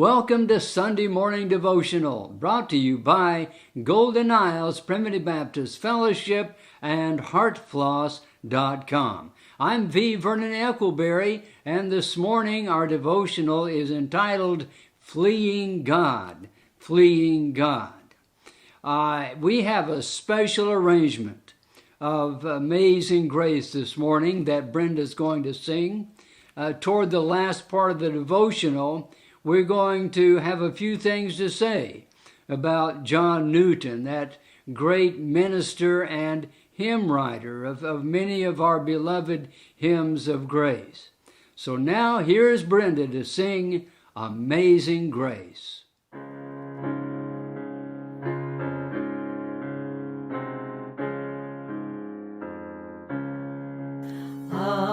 Welcome to Sunday Morning Devotional, brought to you by Golden Isles Primitive Baptist Fellowship and HeartFloss.com. I'm Vernon Eckleberry, and this morning our devotional is entitled Fleeing God. Fleeing God. We have a special arrangement of Amazing Grace this morning that Brenda's going to sing. Toward the last part of the devotional, we're going to have a few things to say about John Newton, that great minister and hymn writer of many of our beloved hymns of grace. So now here's Brenda to sing Amazing Grace.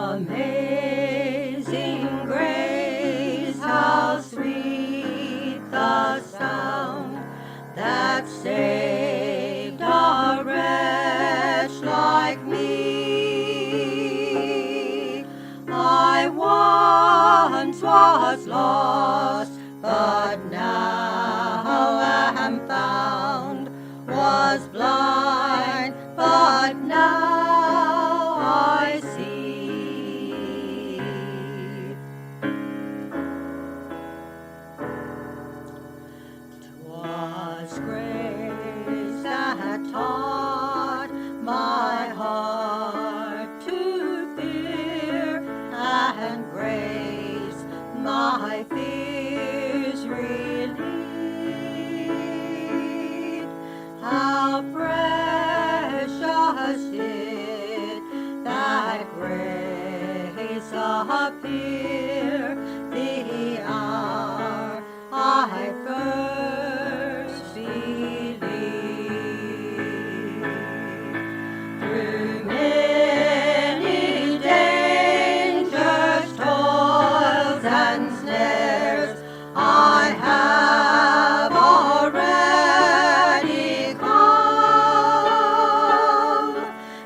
Amazing grace, how sweet the sound that saved a wretch like me. I once was lost, but now am found, was blind, but now I see. 'Twas grace that taught my heart to fear, and grace my fears relieved. How precious did that grace appear the hour I first believed. Through many dangers, toils, and snares, I have already come.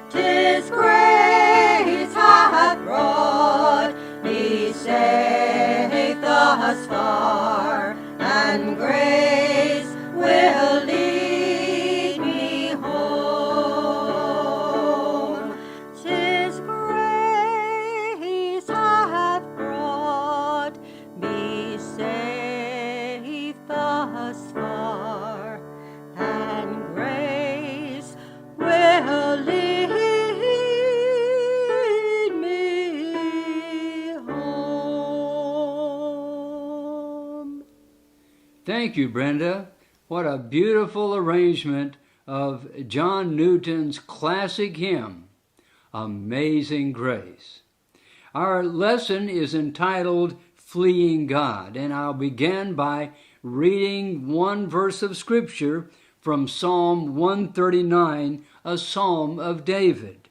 'Tis grace hath brought me safe thus far, and grace will lead me home. 'Tis grace hath brought me safe thus far, and grace will lead me home. Thank you, Brenda. What a beautiful arrangement of John Newton's classic hymn, Amazing Grace. Our lesson is entitled Fleeing God, and I'll begin by reading one verse of Scripture from Psalm 139, a psalm of David.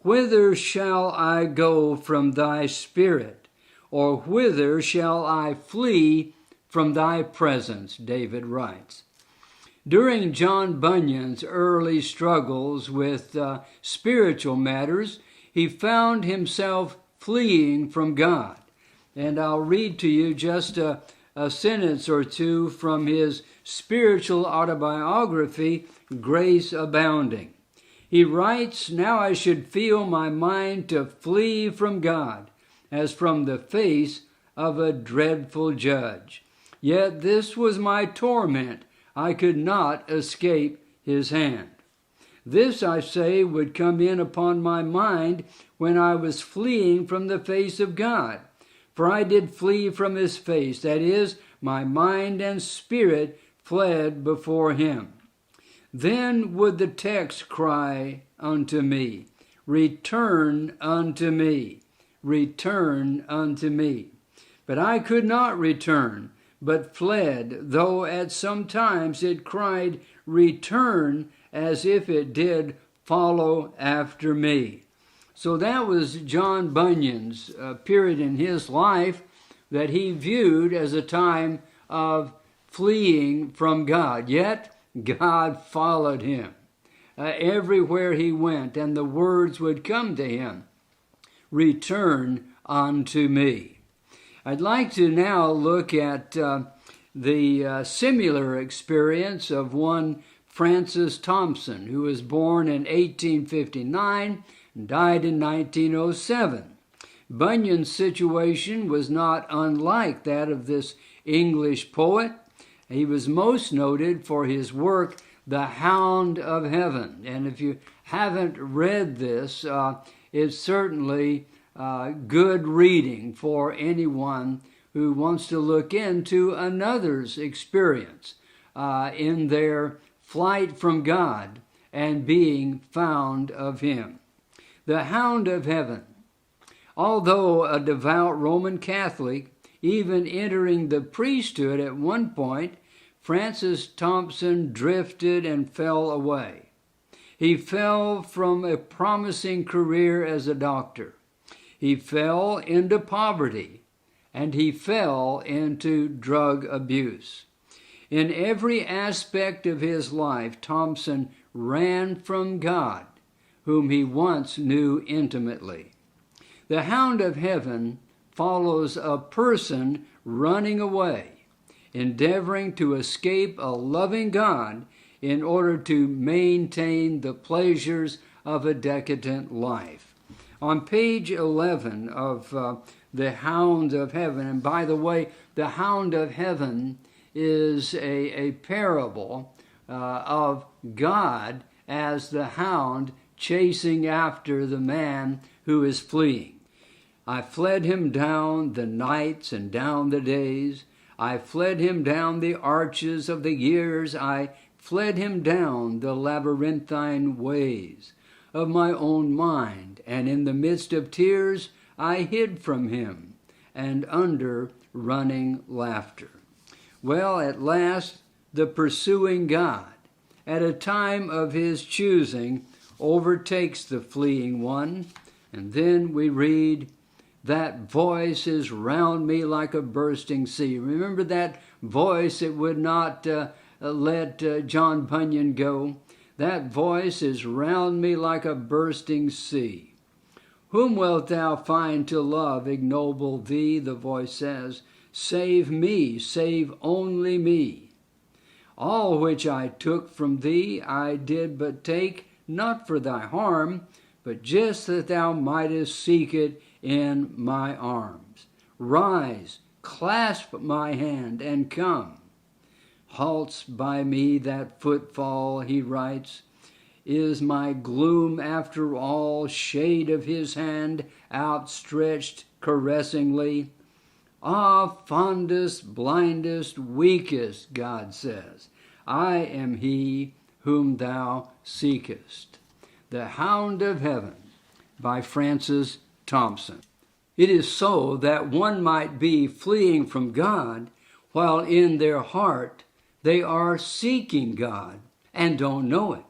Whither shall I go from thy spirit, or whither shall I flee from thy presence, David writes. During John Bunyan's early struggles with spiritual matters, he found himself fleeing from God. And I'll read to you just a sentence or two from his spiritual autobiography, Grace Abounding. He writes, "Now I should feel my mind to flee from God, as from the face of a dreadful judge. Yet this was my torment, I could not escape his hand. This, I say, would come in upon my mind when I was fleeing from the face of God. For I did flee from his face, that is, my mind and spirit fled before him. Then would the text cry unto me, Return unto me, return unto me. But I could not return, but fled, though at some times it cried, Return, as if it did follow after me." So that was John Bunyan's period in his life that he viewed as a time of fleeing from God. Yet God followed him everywhere he went, and the words would come to him, Return unto me. I'd like to now look at the similar experience of one Francis Thompson, who was born in 1859 and died in 1907. Bunyan's situation was not unlike that of this English poet. He was most noted for his work, The Hound of Heaven. And if you haven't read this, it's certainly good reading for anyone who wants to look into another's experience in their flight from God and being found of Him. The Hound of Heaven. Although a devout Roman Catholic, even entering the priesthood at one point, Francis Thompson drifted and fell away. He fell from a promising career as a doctor. He fell into poverty, and he fell into drug abuse. In every aspect of his life, Thompson ran from God, whom he once knew intimately. The Hound of Heaven follows a person running away, endeavoring to escape a loving God in order to maintain the pleasures of a decadent life. On page 11 of The Hound of Heaven, and by the way, The Hound of Heaven is a parable of God as the hound chasing after the man who is fleeing. I fled him down the nights and down the days. I fled him down the arches of the years. I fled him down the labyrinthine ways of my own mind. And in the midst of tears, I hid from him and under running laughter. Well, at last, the pursuing God, at a time of his choosing, overtakes the fleeing one. And then we read, that voice is round me like a bursting sea. Remember that voice that would not let John Bunyan go? That voice is round me like a bursting sea. Whom wilt thou find to love, ignoble thee? The voice says, save me, save only me. All which I took from thee I did but take, not for thy harm, but just that thou mightest seek it in my arms. Rise, clasp my hand, and come. Halts by me that footfall, he writes. Is my gloom after all shade of his hand outstretched caressingly? Ah, fondest, blindest, weakest, God says, I am he whom thou seekest. The Hound of Heaven by Francis Thompson. It is so that one might be fleeing from God while in their heart they are seeking God and don't know it.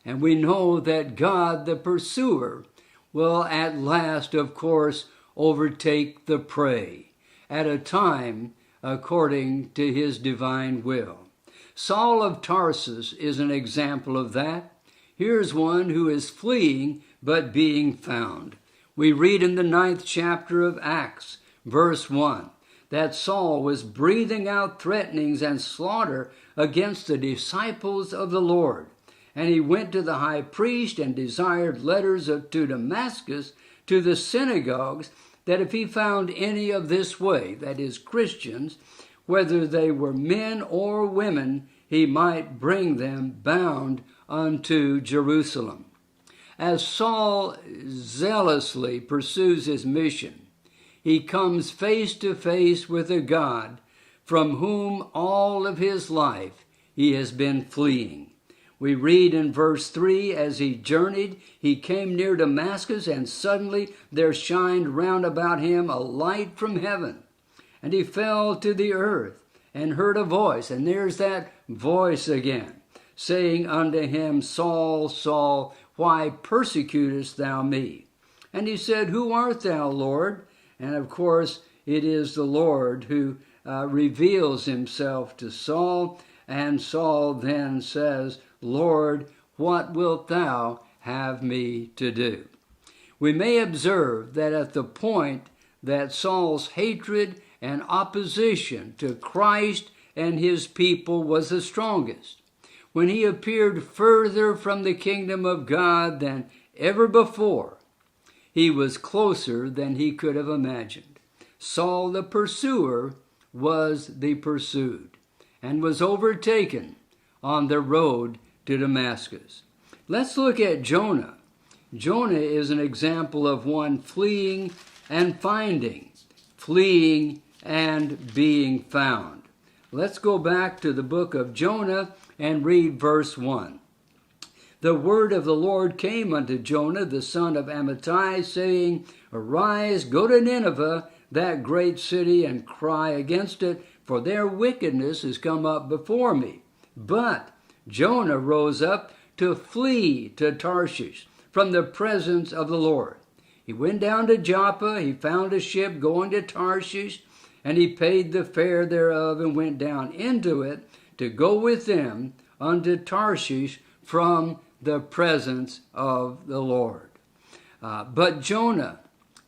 And we know that God, the pursuer, will at last, of course, overtake the prey at a time according to his divine will. Saul of Tarsus is an example of that. Here's one who is fleeing but being found. We read in the 9th chapter of Acts, verse 1, that Saul was breathing out threatenings and slaughter against the disciples of the Lord. And he went to the high priest and desired letters to Damascus, to the synagogues, that if he found any of this way, that is, Christians, whether they were men or women, he might bring them bound unto Jerusalem. As Saul zealously pursues his mission, he comes face to face with a God from whom all of his life he has been fleeing. We read in verse 3, as he journeyed, he came near Damascus, and suddenly there shined round about him a light from heaven. And he fell to the earth, and heard a voice, and there's that voice again, saying unto him, Saul, Saul, why persecutest thou me? And he said, Who art thou, Lord? And of course, it is the Lord who reveals himself to Saul, and Saul then says, Lord, what wilt thou have me to do? We may observe that at the point that Saul's hatred and opposition to Christ and his people was the strongest. When he appeared further from the kingdom of God than ever before, he was closer than he could have imagined. Saul the pursuer was the pursued and was overtaken on the road to Damascus. Let's look at Jonah. Jonah is an example of one fleeing and finding, fleeing and being found. Let's go back to the book of Jonah and read verse 1. The word of the Lord came unto Jonah, the son of Amittai, saying, Arise, go to Nineveh, that great city, and cry against it, for their wickedness is come up before me. But Jonah rose up to flee to Tarshish from the presence of the Lord. He went down to Joppa, he found a ship going to Tarshish, and he paid the fare thereof, and went down into it to go with them unto Tarshish from the presence of the Lord. But Jonah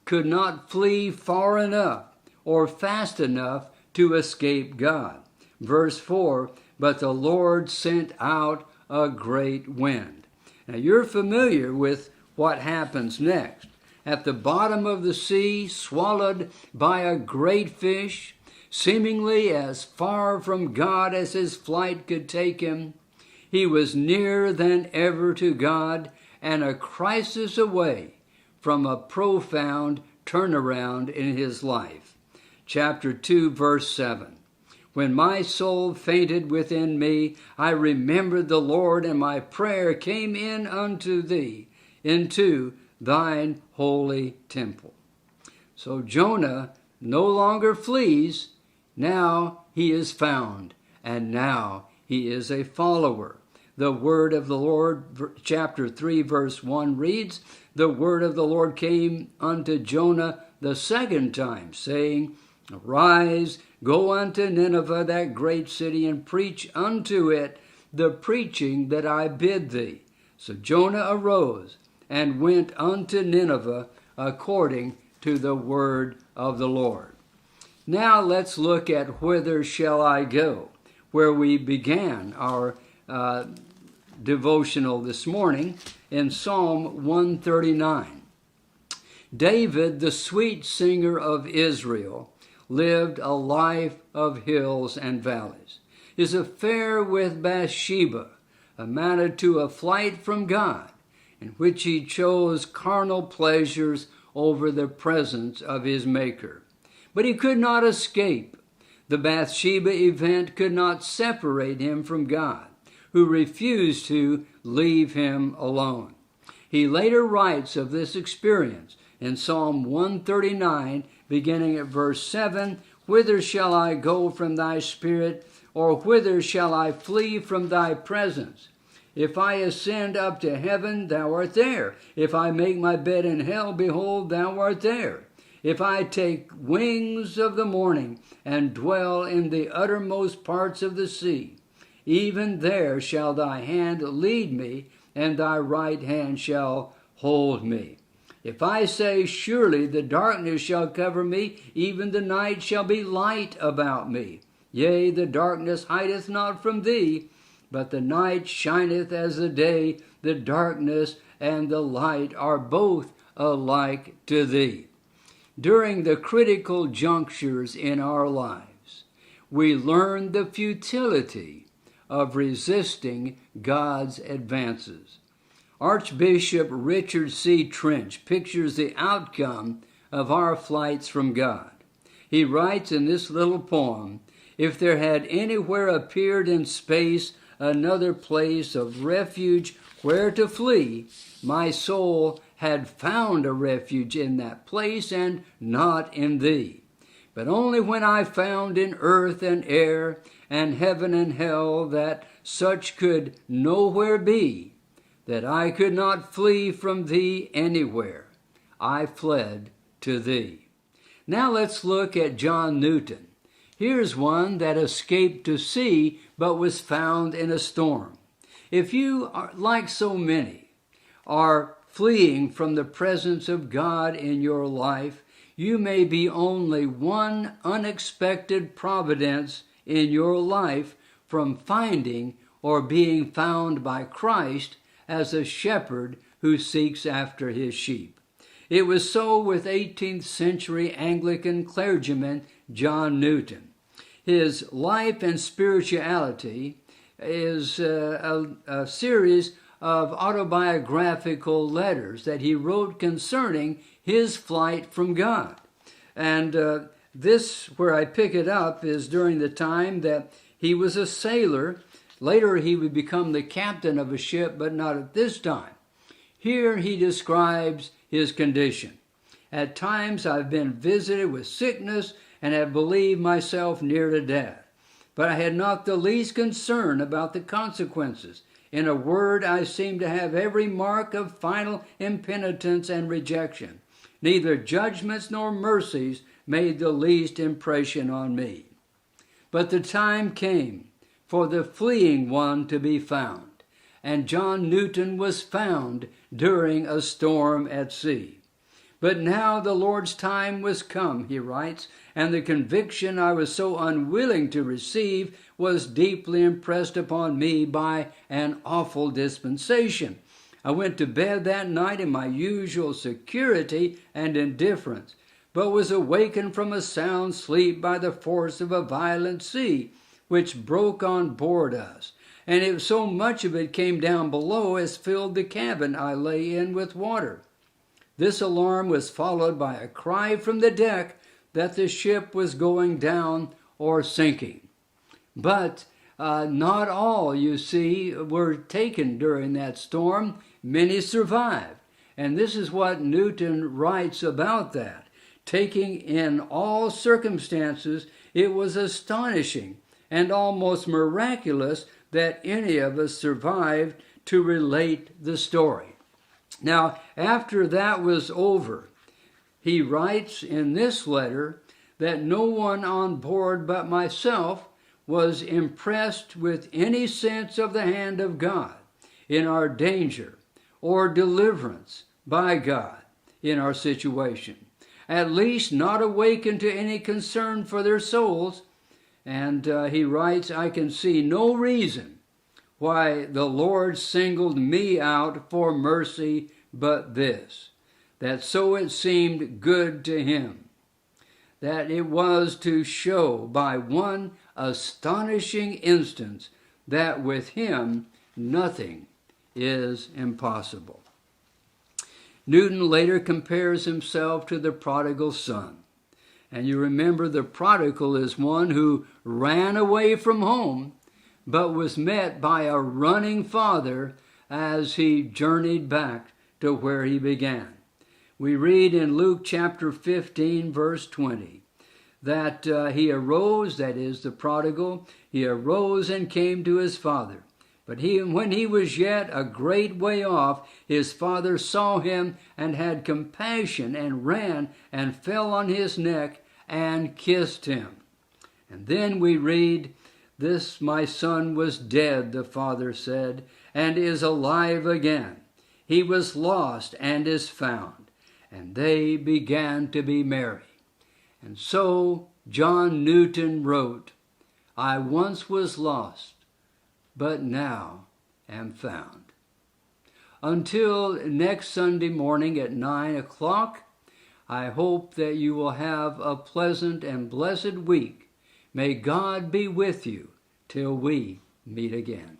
could not flee far enough or fast enough to escape God. Verse 4, but the Lord sent out a great wind. Now you're familiar with what happens next. At the bottom of the sea, swallowed by a great fish, seemingly as far from God as his flight could take him, he was nearer than ever to God and a crisis away from a profound turnaround in his life. Chapter 2, verse 7. When my soul fainted within me, I remembered the Lord, and my prayer came in unto thee, into thine holy temple. So Jonah no longer flees, now he is found, and now he is a follower. The word of the Lord, chapter 3, verse 1 reads, the word of the Lord came unto Jonah the second time, saying, Arise, go unto Nineveh, that great city, and preach unto it the preaching that I bid thee. So Jonah arose and went unto Nineveh according to the word of the Lord. Now let's look at whither shall I go, where we began our devotional this morning in Psalm 139. David, the sweet singer of Israel, lived a life of hills and valleys. His affair with Bathsheba amounted to a flight from God, in which he chose carnal pleasures over the presence of his Maker. But he could not escape. The Bathsheba event could not separate him from God, who refused to leave him alone. He later writes of this experience in Psalm 139, beginning at verse 7, Whither shall I go from thy spirit, or whither shall I flee from thy presence? If I ascend up to heaven, thou art there. If I make my bed in hell, behold, thou art there. If I take wings of the morning and dwell in the uttermost parts of the sea, even there shall thy hand lead me, and thy right hand shall hold me. If I say, Surely the darkness shall cover me, even the night shall be light about me. Yea, the darkness hideth not from thee, but the night shineth as the day, the darkness and the light are both alike to thee. During the critical junctures in our lives, we learn the futility of resisting God's advances. Archbishop Richard C. Trench pictures the outcome of our flights from God. He writes in this little poem, If there had anywhere appeared in space another place of refuge where to flee, my soul had found a refuge in that place and not in thee. But only when I found in earth and air and heaven and hell that such could nowhere be, that I could not flee from thee anywhere, I fled to thee. Now let's look at John Newton. Here's one that escaped to sea but was found in a storm. If you are, like so many, are fleeing from the presence of God in your life, you may be only one unexpected providence in your life from finding or being found by Christ as a shepherd who seeks after his sheep. It was so with 18th century Anglican clergyman John Newton. His Life and Spirituality is a series of autobiographical letters that he wrote concerning his flight from God. And this, where I pick it up, is during the time that he was a sailor. Later he would become the captain of a ship, but not at this time. Here he describes his condition. At times I've been visited with sickness and have believed myself near to death. But I had not the least concern about the consequences. In a word, I seemed to have every mark of final impenitence and rejection. Neither judgments nor mercies made the least impression on me. But the time came for the fleeing one to be found, and John Newton was found during a storm at sea. But now the Lord's time was come, he writes, and the conviction I was so unwilling to receive was deeply impressed upon me by an awful dispensation. I went to bed that night in my usual security and indifference, but was awakened from a sound sleep by the force of a violent sea, which broke on board us, and so much of it came down below as filled the cabin I lay in with water. This alarm was followed by a cry from the deck that the ship was going down or sinking. But not all, you see, were taken during that storm. Many survived. And this is what Newton writes about that. Taking in all circumstances, it was astonishing and almost miraculous that any of us survived to relate the story. Now, after that was over, he writes in this letter that no one on board but myself was impressed with any sense of the hand of God in our danger or deliverance by God in our situation, at least not awakened to any concern for their souls. And he writes, I can see no reason why the Lord singled me out for mercy but this, that so it seemed good to him, that it was to show by one astonishing instance that with him nothing is impossible. Newton later compares himself to the prodigal son. And you remember the prodigal is one who ran away from home, but was met by a running father as he journeyed back to where he began. We read in Luke chapter 15, verse 20, that he arose, that is the prodigal, he arose and came to his father. But when he was yet a great way off, his father saw him and had compassion and ran and fell on his neck and kissed him. And then we read, this my son was dead, the father said, and is alive again. He was lost and is found. And they began to be merry. And so John Newton wrote, I once was lost, but now am found. Until next Sunday morning at 9 o'clock, I hope that you will have a pleasant and blessed week. May God be with you till we meet again.